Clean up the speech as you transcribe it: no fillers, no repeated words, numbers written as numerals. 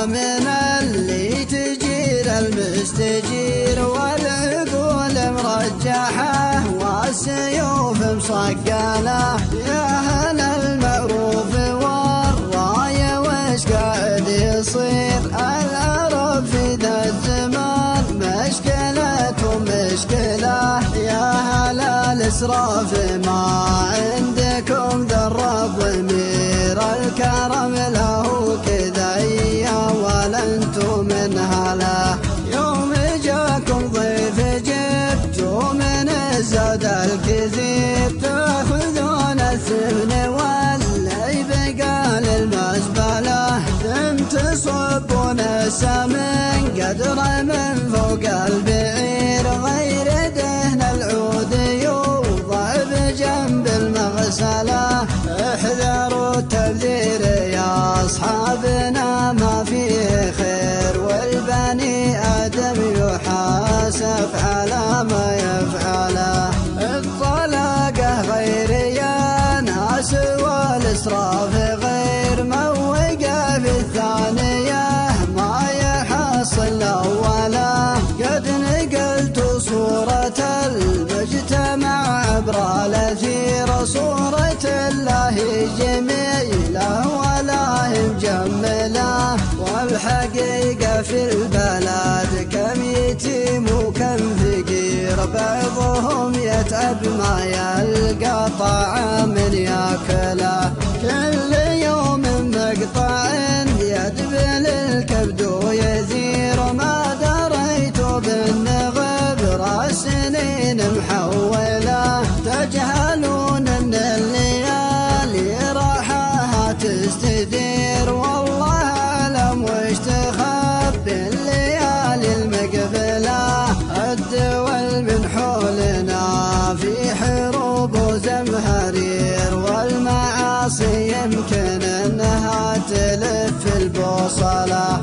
من اللي تجير المستجير، والعقول مرجحة والسيوف مصقلة. يا أهل المعروف والراية وش قاعد يصير؟ العرب في ذا الزمان مشكلة ومشكلة. يا أهل الإسراف ما عندكم ذرة ضمير، الكرم له كذا ولا انتم من هلا. يوم جاكم ضيف جبتوا من الزاد الكثير، تاخذون الثمن واللي بقى للمزبلة، ثم تصبون السمن قدر من فوق البعير. غير دهن العود يوضع بجنب المغسلة، احذروا التبذير يا أصحابنا ما فيه خير، والبني آدم يحاسب على ما يفعله. الطلاقة غير يا ناس والإسراف غير، موقع في الثانية ما يحصل الأولى. قد نقلت صورة المجتمع عبر الأثير، صورة الله جميلة ولا مجملة، والحقيقة في البلد كم يتيم وكم فقير، بعضهم يتعب ما يلقى طعام ياكله. كل يوم مقطع يدبل الكبد ويثير، ما دريت بالنغبر السنين محولة. تجهلون ان الليالي راحها تستدير، والله اعلم وش تخبي الليالي المقبلة. الدول من حولنا في حروب وزمهرير، والمعاصي يمكن انها تلف البوصلة.